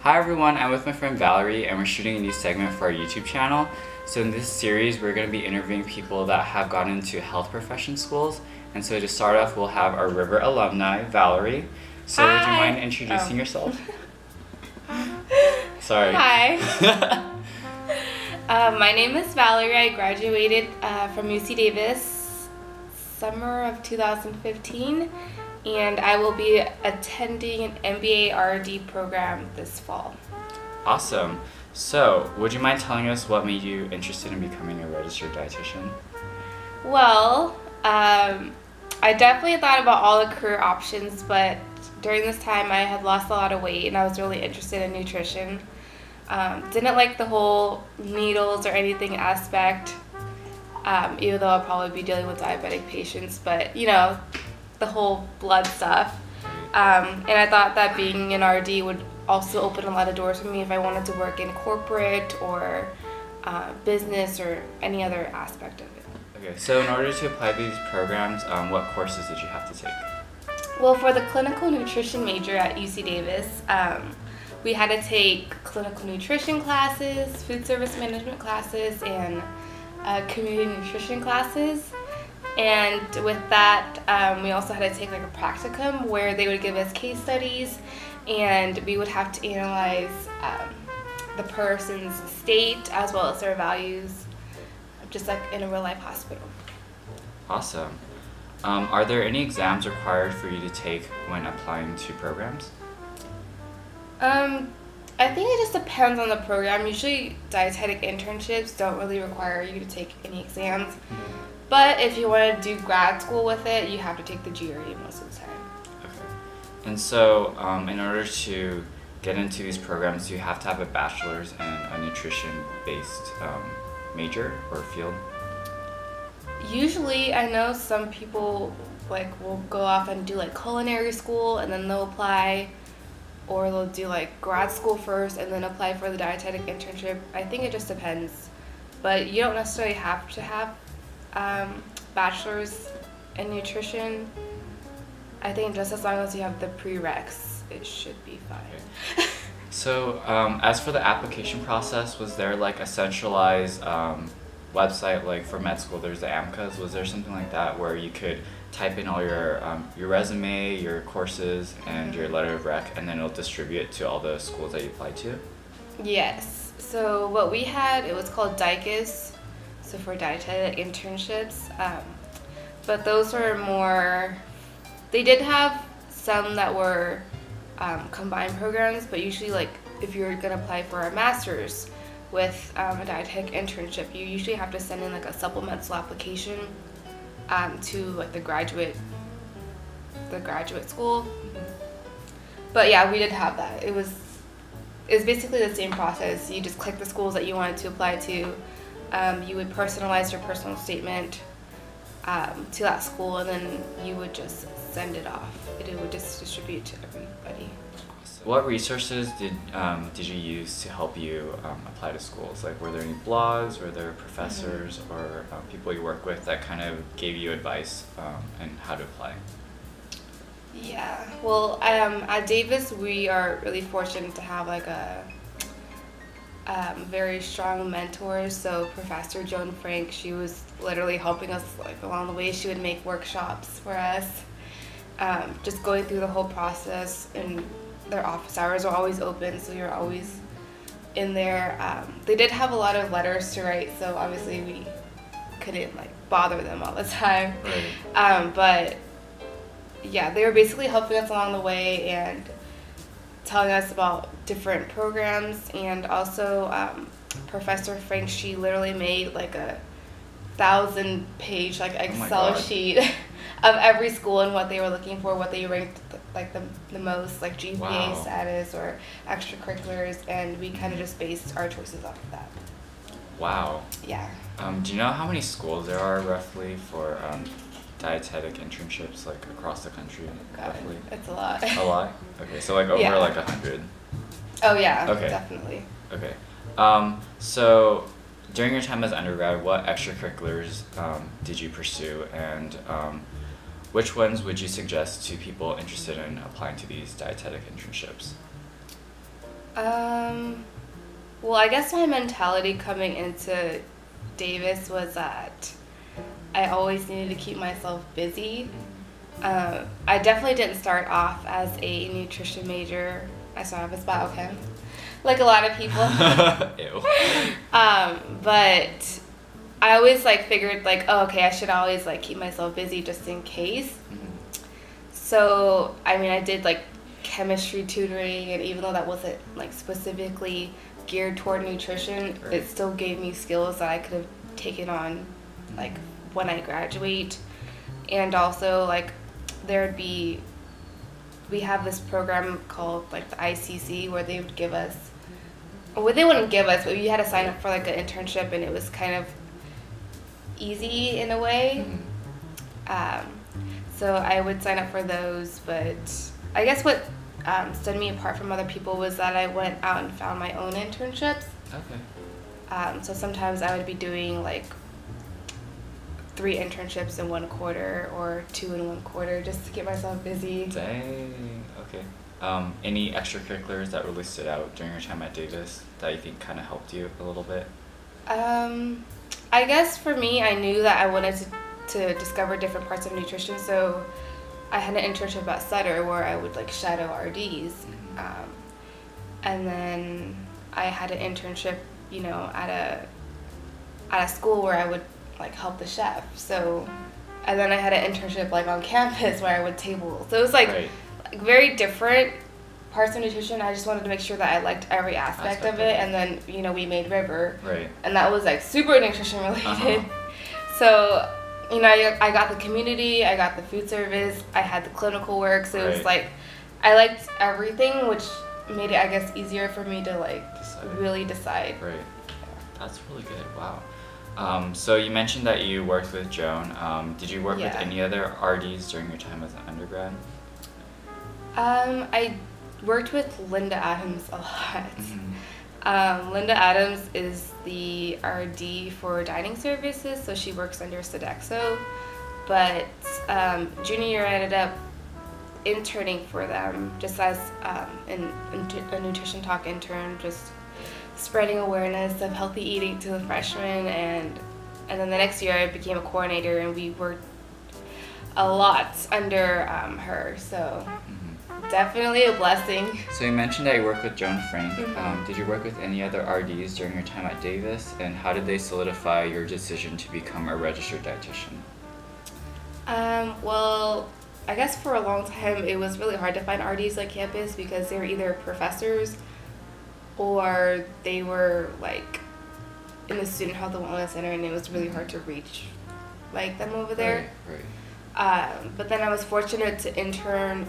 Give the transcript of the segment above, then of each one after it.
Hi everyone, I'm with my friend Valerie and we're shooting a new segment for our YouTube channel. So in this series we're going to be interviewing people that have gone into health profession schools. And so to start off we'll have our River alumni, Valerie. So Hi. Would you mind introducing yourself? Sorry. Hi. My name is Valerie. I graduated from UC Davis summer of 2015, and I will be attending an MBA RD program this fall. Awesome. So would you mind telling us what made you interested in becoming a registered dietitian? Well, I definitely thought about all the career options, but during this time I had lost a lot of weight and I was really interested in nutrition. Didn't like the whole needles or anything aspect, even though I'll probably be dealing with diabetic patients, but you know, the whole blood stuff. And I thought that being an RD would also open a lot of doors for me if I wanted to work in corporate or business or any other aspect of it. Okay, so in order to apply to these programs, what courses did you have to take? Well, for the clinical nutrition major at UC Davis, we had to take clinical nutrition classes, food service management classes, and community nutrition classes. And with that, we also had to take like a practicum where they would give us case studies and we would have to analyze the person's state as well as their values, just like in a real life hospital. Awesome. Are there any exams required for you to take when applying to programs? I think it just depends on the program. Usually dietetic internships don't really require you to take any exams. But if you want to do grad school with it, you have to take the GRE most of the time. Okay. And so in order to get into these programs, you have to have a bachelor's in a nutrition-based major or field? Usually, I know some people will go off and do like culinary school and then they'll apply, or they'll do like grad school first and then apply for the dietetic internship. I think it just depends, but you don't necessarily have to have bachelor's in nutrition. I think just as long as you have the prereqs, it should be fine. Okay. So as for the application process, was there like a centralized website, like for med school there's the AMCAs? Was there something like that where you could type in all your resume, your courses, and your letter of rec, and then it'll distribute it to all the schools that you applied to? Yes. So what we had, it was called DICAs, so for dietetic internships. But those were more, they did have some that were combined programs, but usually like if you're going to apply for a master's with a dietetic internship, you usually have to send in like a supplemental application to like the graduate school. But yeah, we did have that. It was basically the same process. You just click the schools that you wanted to apply to. You would personalize your personal statement to that school, and then you would just send it off. It would just distribute to everybody. What resources did you use to help you apply to schools? Like, were there any blogs, were there professors or people you work with that kind of gave you advice on how to apply? Yeah, well, at Davis we are really fortunate to have like a very strong mentors. So Professor Joan Frank, she was literally helping us like along the way. She would make workshops for us, just going through the whole process, and their office hours are always open, so you're always in there. They did have a lot of letters to write, so obviously we couldn't like bother them all the time. Right. But yeah, they were basically helping us along the way and telling us about different programs. And also Professor Frank, she literally made like a 1,000-page like Excel sheet of every school and what they were looking for, what they ranked like the most, like GPA Wow. status or extracurriculars, and we kind of just based our choices off of that. Wow. Yeah. Do you know how many schools there are roughly for dietetic internships, like across the country? God, roughly? it's a lot. A lot? Okay, so like over Yeah. like 100. Oh yeah, Okay. definitely. Okay. So during your time as undergrad, what extracurriculars did you pursue, and which ones would you suggest to people interested in applying to these dietetic internships? Well, I guess my mentality coming into Davis was that I always needed to keep myself busy. I definitely didn't start off as a nutrition major. I started off as biochem, like a lot of people. Ew. But I always like figured like, oh, okay, I should always like keep myself busy just in case. So, I mean, I did like chemistry tutoring, and even though that wasn't like specifically geared toward nutrition, Right. it still gave me skills that I could have taken on like when I graduate. And also like we have this program called like the ICC where they would give us, well, they wouldn't give us, but you had to sign up for like an internship, and it was kind of easy in a way. So I would sign up for those, but I guess what stood me apart from other people was that I went out and found my own internships. Okay. So sometimes I would be doing like 3 internships in 1 quarter or 2 in 1 quarter just to get myself busy. Dang. Okay. Any extracurriculars that really stood out during your time at Davis that you think kind of helped you a little bit? I guess for me, I knew that I wanted to discover different parts of nutrition, so I had an internship at Sutter where I would like shadow RDs, and then I had an internship, you know, at a school where I would like help the chef. So, and then I had an internship like on campus where I would table. So it was like, Right. like very different parts of nutrition. I just wanted to make sure that I liked every aspect of it. And then, you know, we made River. Right. And that was like super nutrition related. So, you know, I got the community, I got the food service, I had the clinical work. So it was Right. like, I liked everything, which made it, I guess, easier for me to like really decide. Right. That's really good. Wow. So you mentioned that you worked with Joan. Did you work with Yeah. any other RDs during your time as an undergrad? I worked with Linda Adams a lot. Linda Adams is the RD for dining services, so she works under Sodexo. But junior year, I ended up interning for them just as a nutrition talk intern, just spreading awareness of healthy eating to the freshmen, and then the next year I became a coordinator, and we worked a lot under her. So definitely a blessing. So you mentioned that you worked with Joan Frank. Did you work with any other RDs during your time at Davis, and how did they solidify your decision to become a registered dietitian? Well, I guess for a long time it was really hard to find RDs on campus because they were either professors or they were like in the student health and wellness center, and it was really hard to reach like them over there. Right. But then I was fortunate to intern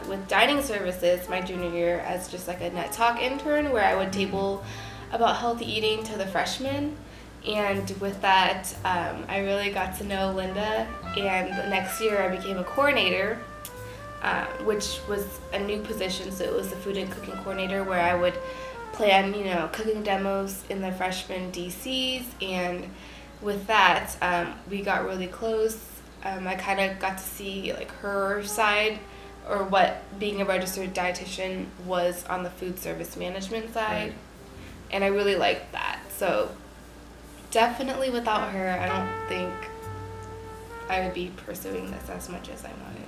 with dining services my junior year as just like a net talk intern, where I would table about healthy eating to the freshmen. And with that, I really got to know Linda, and the next year I became a coordinator, which was a new position. So it was the food and cooking coordinator, where I would plan, you know, cooking demos in the freshman DCs. And with that, we got really close. I kind of got to see like her side, or what being a registered dietitian was on the food service management side. Right. And I really liked that. So definitely without her, I don't think I would be pursuing this as much as I wanted.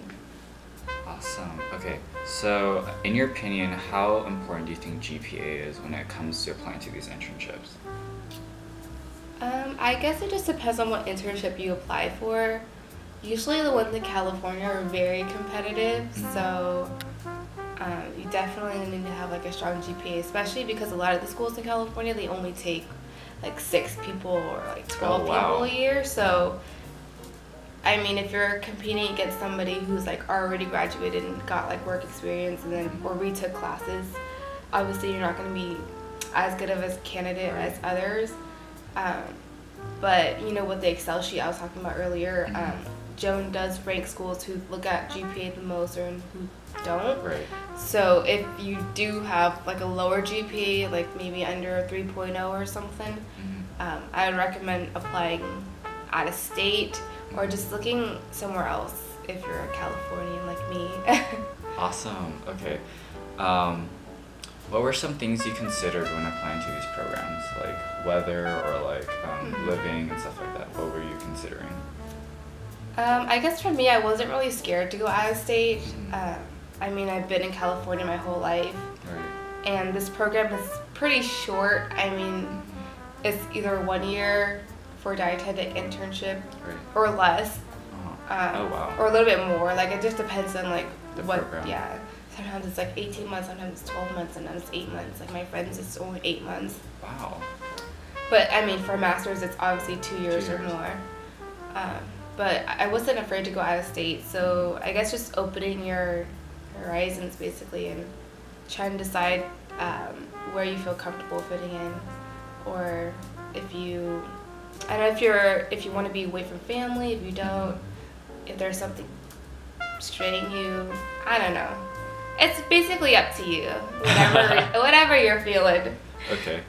Awesome. Okay. So, in your opinion, how important do you think GPA is when it comes to applying to these internships? I guess it just depends on what internship you apply for. Usually the ones in California are very competitive, so you definitely need to have like a strong GPA, especially because a lot of the schools in California, they only take like 6 people or like 12 people a year. So I mean, if you're competing against somebody who's like already graduated and got like work experience and then or retook classes, obviously you're not going to be as good of a candidate as others. But you know, with the Excel sheet I was talking about earlier, Joan does rank schools who look at GPA the most or who don't. Right. So if you do have like a lower GPA, like maybe under a 3.0 or something, I would recommend applying out of state or just looking somewhere else if you're a Californian like me. Awesome. Okay. What were some things you considered when applying to these programs, like weather or like living and stuff like that? What were you considering? I guess for me, I wasn't really scared to go out of state. I mean, I've been in California my whole life, Right. and this program is pretty short. I mean, it's either 1 year for dietetic internship Right. or less, Oh wow. or a little bit more. Like, it just depends on like The what. program. Yeah, sometimes it's like 18 months, sometimes it's 12 months, sometimes it's 8 months. Like my friends, it's only 8 months. Wow. But I mean, for a master's, it's obviously 2 years or 2 years. more. But I wasn't afraid to go out of state, so I guess just opening your horizons basically and trying to decide where you feel comfortable fitting in, or if you, I don't know if you want to be away from family, if you don't, if there's something straining you, I don't know. It's basically up to you, whatever you're feeling. Okay.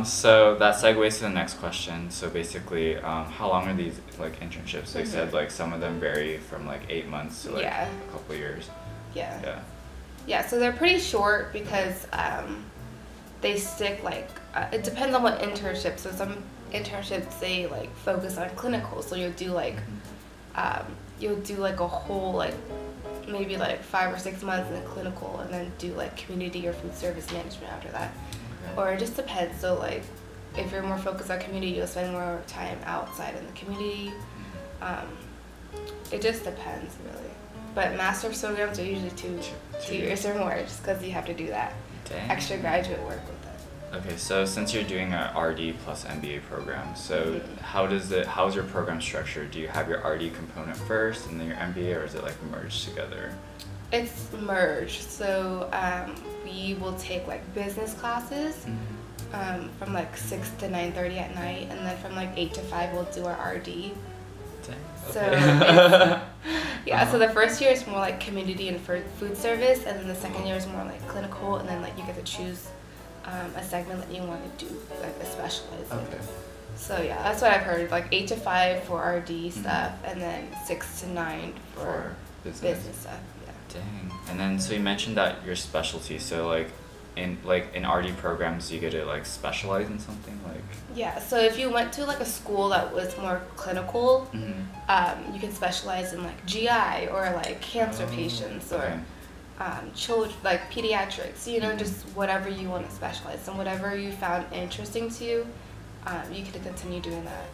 So that segues to the next question. So basically, how long are these like internships? So you said like some of them vary from like 8 months to like Yeah. a couple years. Yeah. Yeah. Yeah, so they're pretty short because they stick like it depends on what internship. So some internships they like focus on clinical. So you'll do like a whole like maybe like 5 or 6 months in the clinical, and then do like community or food service management after that. Okay. Or it just depends. So like if you're more focused on community, you'll spend more time outside in the community. It just depends really. But master's programs are usually two years or more, just because you have to do that Dang. extra graduate work with it. Okay, so since you're doing a RD plus MBA program, so how's your program structured? Do you have your RD component first and then your MBA, or is it like merged together? It's merged, so we will take like business classes from like 6 to 9:30 at night, and then from like 8 to 5 we'll do our RD. Dang. So Okay. yeah, so the first year is more like community and food service, and then the second year is more like clinical, and then like you get to choose a segment that you want to do, like a specialize in. Okay. So yeah, that's what I've heard. Like 8 to 5 for RD stuff, and then 6 to 9 for business stuff. Yeah. Dang. And then so you mentioned that your specialty. So like in RD programs, you get to like specialize in something like. Yeah. So if you went to like a school that was more clinical, you can specialize in like GI or like cancer patients or. Okay. Children, like pediatrics, you know, just whatever you want to specialize in, whatever you found interesting to you, you can continue doing that.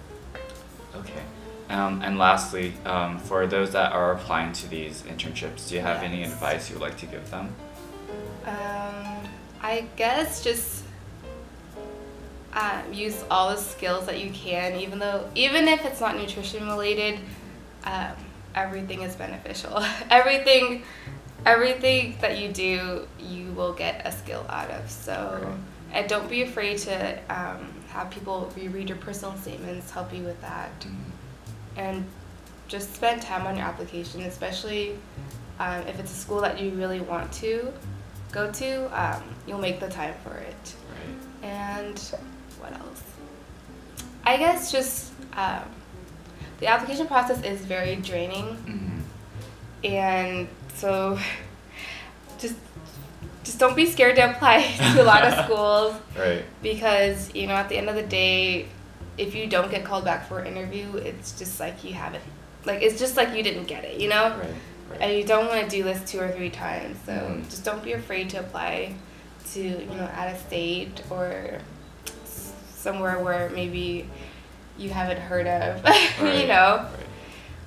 Okay. And lastly, for those that are applying to these internships, do you have any advice you would like to give them? I guess just use all the skills that you can, even if it's not nutrition related, everything is beneficial. Everything that you do, you will get a skill out of. So, and don't be afraid to have people reread your personal statements, help you with that, and just spend time on your application, especially if it's a school that you really want to go to. You'll make the time for it. Right. And what else? I guess just the application process is very draining, and so just don't be scared to apply to a lot of schools. Right. Because, you know, at the end of the day, if you don't get called back for an interview, it's just like you haven't, like, it's just like you didn't get it, you know? Right. And you don't want to do this 2 or 3 times. So just don't be afraid to apply to, you know, out of state or somewhere where maybe you haven't heard of, you know?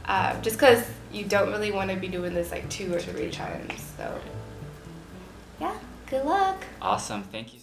Right. Just because you don't really want to be doing this like 2 or 3 times. So, yeah, good luck. Awesome. Thank you.